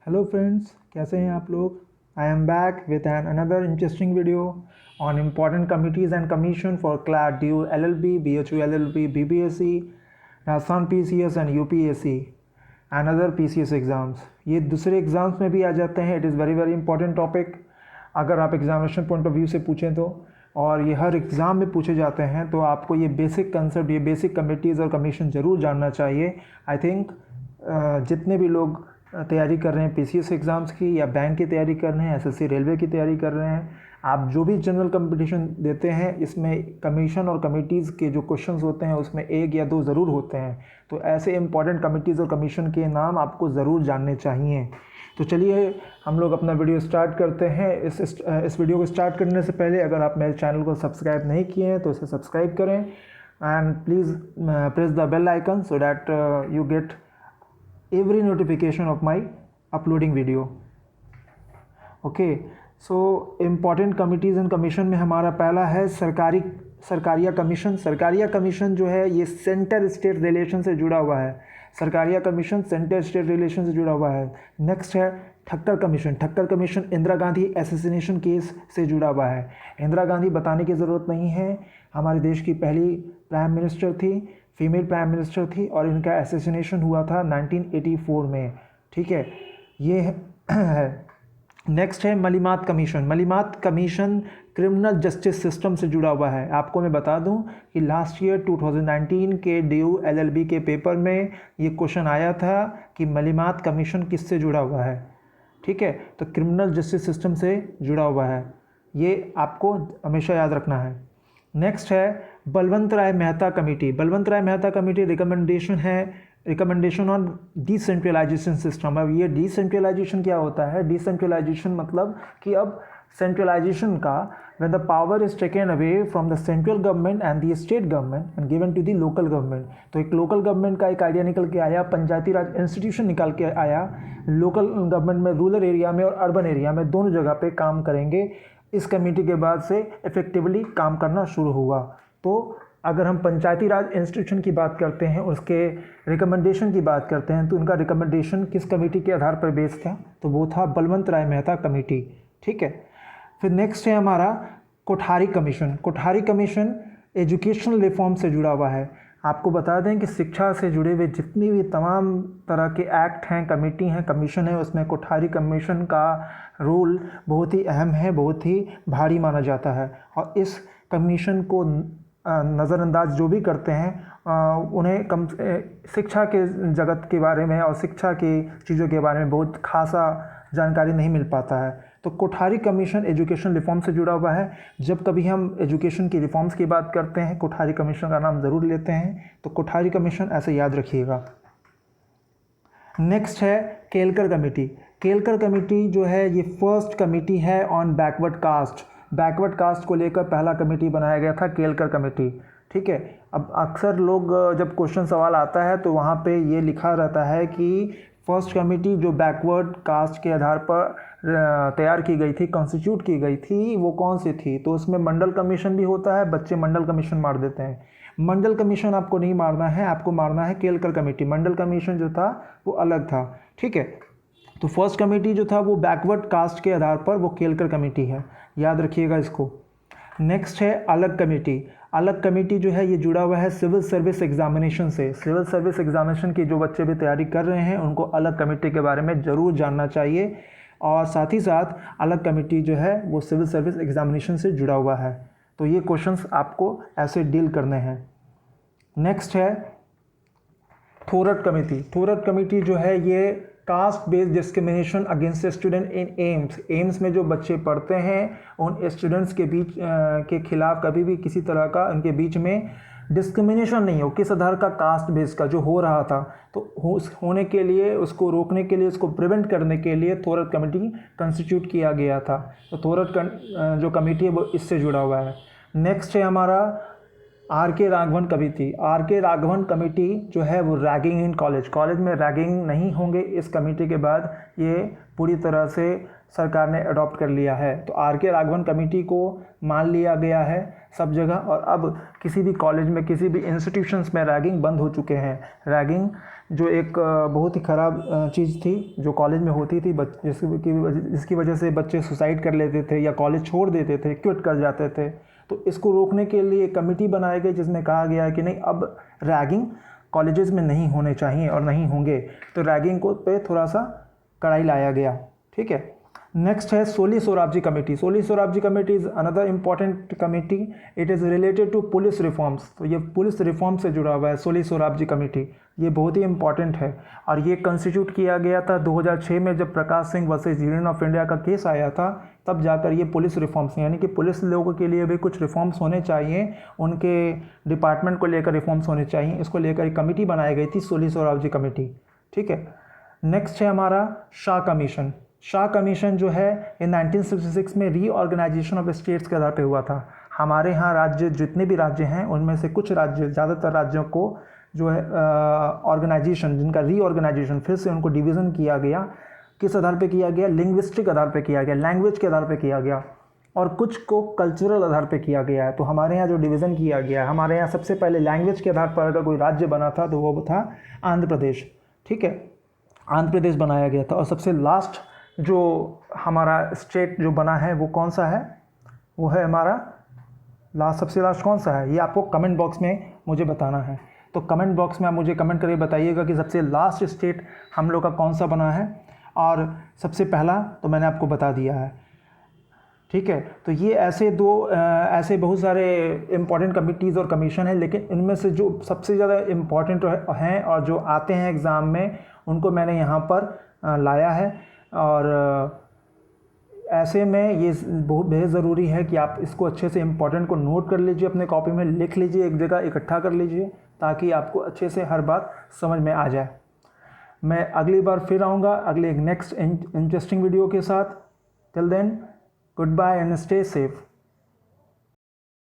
Hello friends, कैसे हैं आप लोग। I am back with an another interesting video on important committees and commission for CLAT due LLB, BHU LLB, BBSC, Rajasthan PCS and UPSC and other PCS exams. ये दूसरे exams में भी आ जाते हैं। It is very very important topic अगर आप examination point of view से पूछें तो, और ये हर एग्ज़ाम में पूछे जाते हैं। तो आपको ये बेसिक कंसेप्ट, ये बेसिक कमिटीज़ और कमीशन ज़रूर जानना चाहिए। आई थिंक जितने भी लोग तैयारी कर रहे हैं PCS एग्ज़ाम्स की, या बैंक की तैयारी कर रहे हैं, SSC रेलवे की तैयारी कर रहे हैं, आप जो भी जनरल कंपटीशन देते हैं, इसमें कमीशन और कमिटीज़ के जो क्वेश्चंस होते हैं उसमें एक या दो ज़रूर होते हैं। तो ऐसे इंपॉर्टेंट कमिटीज़ और कमीशन के नाम आपको ज़रूर जानने चाहिए। तो चलिए हम लोग अपना वीडियो स्टार्ट करते हैं। इस वीडियो को स्टार्ट करने से पहले अगर आप मेरे चैनल को सब्सक्राइब नहीं किए हैं तो इसे सब्सक्राइब करें and please press the bell icon so that you get every notification of my uploading video. Okay, so important committees and commission में हमारा पहला है सरकारिया कमीशन। सरकारिया कमीशन जो है ये सेंटर स्टेट रिलेशन से जुड़ा हुआ है। Sarkaria commission centre state relation से जुड़ा हुआ है। नेक्स्ट है Thakkar commission. Thakkar commission Indira Gandhi assassination case से जुड़ा हुआ है। इंदिरा गांधी बताने की ज़रूरत नहीं है, हमारे देश की पहली प्राइम मिनिस्टर थी, फीमेल प्राइम मिनिस्टर थी, और इनका एसेसिनेशन हुआ था 1984 में। ठीक है, ये है। नेक्स्ट है Malimath commission. Malimath commission criminal justice system से जुड़ा हुआ है। आपको मैं बता दूं कि लास्ट ईयर 2019 के DU LLB के पेपर में ये क्वेश्चन आया था कि मलीमात कमीशन किससे जुड़ा हुआ है। ठीक है, तो क्रिमिनल जस्टिस सिस्टम से जुड़ा हुआ है, ये आपको हमेशा याद रखना है। नेक्स्ट है बलवंत राय मेहता कमेटी। बलवंत राय मेहता कमेटी रिकमेंडेशन है, रिकमेंडेशन ऑन डिसेंट्रलाइजेशन सिस्टम। अब ये डिसेंट्रलाइजेशन क्या होता है? डिसेंट्रलाइजेशन मतलब कि अब सेंट्रलाइजेशन का when the power is taken away from the central government and the state government and given to the local government. तो एक लोकल गवर्नमेंट का एक आइडिया निकल के आया, पंचायती राज इंस्टीट्यूशन निकल के आया। लोकल गवर्नमेंट में रूरल एरिया में और अर्बन एरिया में दोनों जगह पे काम करेंगे। इस कमेटी के बाद से इफेक्टिवली काम करना शुरू हुआ। तो अगर हम पंचायती राज इंस्टीट्यूशन की बात करते हैं, उसके रिकमेंडेशन की बात करते हैं, तो उनका रिकमेंडेशन किस कमेटी के आधार पर बेस्ड था? तो वो था बलवंत राय मेहता कमेटी। ठीक है, फिर नेक्स्ट है हमारा Kothari commission. Kothari commission educational reform से जुड़ा हुआ है। आपको बता दें कि शिक्षा से जुड़े हुए जितनी भी तमाम तरह के एक्ट हैं, कमेटी हैं, कमीशन है, उसमें कोठारी कमीशन का रोल बहुत ही अहम है, बहुत ही भारी माना जाता है। और इस कमीशन को नज़रअंदाज जो भी करते हैं उन्हें शिक्षा के जगत के बारे में और शिक्षा की चीज़ों के बारे में बहुत खासा जानकारी नहीं मिल पाता है। तो कोठारी कमीशन एजुकेशन रिफॉर्म से जुड़ा हुआ है। जब कभी हम एजुकेशन की रिफॉर्म्स की बात करते हैं, कोठारी कमीशन का नाम ज़रूर लेते हैं। तो कोठारी कमीशन ऐसे याद रखिएगा। नेक्स्ट है केलकर कमेटी। केलकर कमेटी जो है ये फर्स्ट कमेटी है on backward caste. Backward caste को लेकर पहला कमेटी बनाया गया था, केलकर कमेटी। ठीक है, अब अक्सर लोग जब क्वेश्चन सवाल आता है तो वहाँ पे ये लिखा रहता है कि फर्स्ट कमेटी जो बैकवर्ड कास्ट के आधार पर तैयार की गई थी, कॉन्स्टिट्यूट की गई थी, वो कौन सी थी? तो उसमें मंडल कमीशन भी होता है। बच्चे मंडल कमीशन मार देते हैं। मंडल कमीशन आपको नहीं मारना है, आपको मारना है केलकर कमेटी। मंडल कमीशन जो था वो अलग था। ठीक है, तो फर्स्ट कमेटी जो था वो बैकवर्ड कास्ट के आधार पर वो केलकर कमेटी है, याद रखिएगा इसको। नेक्स्ट है अलग कमेटी। अलग कमेटी जो है ये जुड़ा हुआ है सिविल सर्विस एग्जामिनेशन से। सिविल सर्विस एग्जामिनेशन की जो बच्चे भी तैयारी कर रहे हैं उनको अलग कमेटी के बारे में ज़रूर जानना चाहिए। और साथ ही साथ अलग कमेटी जो है वो सिविल सर्विस एग्जामिनेशन से जुड़ा हुआ है। तो ये क्वेश्चंस आपको ऐसे डील करने हैं। नेक्स्ट है थोरट कमेटी। थोरट कमेटी जो है ये caste based discrimination against student in AIIMS. AIIMS में जो बच्चे पढ़ते हैं उन स्टूडेंट्स के बीच के खिलाफ कभी भी किसी तरह का उनके बीच में डिस्क्रिमिनेशन नहीं हो, किस आधार का? कास्ट बेस्ड का जो हो रहा था। तो होने के लिए, उसको रोकने के लिए, उसको प्रिवेंट करने के लिए थोरट कमेटी कंस्टिट्यूट किया गया था। तो थोरट जो कमेटी है वो इससे जुड़ा हुआ है। नेक्स्ट है हमारा आर के राघवन कमेटी। आर के राघवन कमेटी जो है वो रैगिंग इन कॉलेज में रैगिंग नहीं होंगे इस कमेटी के बाद ये पूरी तरह से सरकार ने अडॉप्ट कर लिया है। तो आर के राघवन कमेटी को मान लिया गया है सब जगह, और अब किसी भी कॉलेज में किसी भी इंस्टीट्यूशंस में रैगिंग बंद हो चुके हैं। रैगिंग जो एक बहुत ही ख़राब चीज़ थी जो कॉलेज में होती थी, जिसकी वजह से बच्चे सुसाइड कर लेते थे या कॉलेज छोड़ देते थे, क्विट कर जाते थे। तो इसको रोकने के लिए एक कमेटी बनाई गई जिसमें कहा गया है कि नहीं, अब रैगिंग कॉलेजेस में नहीं होने चाहिए और नहीं होंगे। तो रैगिंग को पे थोड़ा सा कड़ाई लाया गया। ठीक है, नेक्स्ट है Soli Sorabjee committee. Soli Sorabjee committee is another important committee. It is related to police reforms. तो ये पुलिस रिफॉर्म से जुड़ा हुआ है सोली सोराबजी कमेटी। ये बहुत ही इम्पॉर्टेंट है और ये कंस्टिट्यूट किया गया था 2006 में, जब Prakash Singh versus union of India का केस आया था, तब जाकर ये पुलिस रिफॉर्म्स, यानी कि पुलिस लोगों के लिए भी कुछ रिफॉर्म्स होने चाहिए, उनके डिपार्टमेंट को लेकर रिफॉर्म्स होने चाहिए। इसको लेकर एक कमेटी बनाई गई थी, सोली सोराबजी कमेटी। ठीक है, नेक्स्ट है हमारा शाह कमीशन। शाह कमीशन जो है ये 1966 में रीऑर्गेनाइजेशन ऑफ स्टेट्स के आधार पे हुआ था। हमारे यहाँ राज्य, जितने भी राज्य हैं उनमें से कुछ राज्य, ज़्यादातर राज्यों को जो है ऑर्गेनाइजेशन, जिनका रीऑर्गेनाइजेशन, फिर से उनको डिवीज़न किया गया। किस आधार पे किया गया? लिंग्विस्टिक आधार पे किया गया, लैंग्वेज के आधार पे किया गया, और कुछ को कल्चरल आधार पे किया गया है। तो हमारे यहाँ जो डिवीज़न किया गया है, हमारे यहाँ सबसे पहले लैंग्वेज के आधार पर अगर कोई राज्य बना था तो वो था आंध्र प्रदेश। ठीक है, आंध्र प्रदेश बनाया गया था। और सबसे लास्ट जो हमारा स्टेट जो बना है वो कौन सा है? वो है हमारा सबसे लास्ट कौन सा है? ये आपको कमेंट बॉक्स में मुझे बताना है। तो कमेंट बॉक्स में आप मुझे कमेंट करके बताइएगा कि सबसे लास्ट स्टेट हम लोग का कौन सा बना है, और सबसे पहला तो मैंने आपको बता दिया है। ठीक है, तो ये ऐसे बहुत सारे इम्पॉर्टेंट कमिटीज़ और कमीशन हैं, लेकिन इनमें से जो सबसे ज़्यादा इम्पॉर्टेंट हैं और जो आते हैं एग्ज़ाम में, उनको मैंने यहाँ पर लाया है। और ऐसे में ये बहुत बेहद ज़रूरी है कि आप इसको अच्छे से इम्पॉर्टेंट को नोट कर लीजिए, अपने कॉपी में लिख लीजिए, एक जगह इकट्ठा कर लीजिए, ताकि आपको अच्छे से हर बात समझ में आ जाए। मैं अगली बार फिर आऊँगा अगले एक नेक्स्ट इंटरेस्टिंग वीडियो के साथ। Till then, goodbye and stay safe.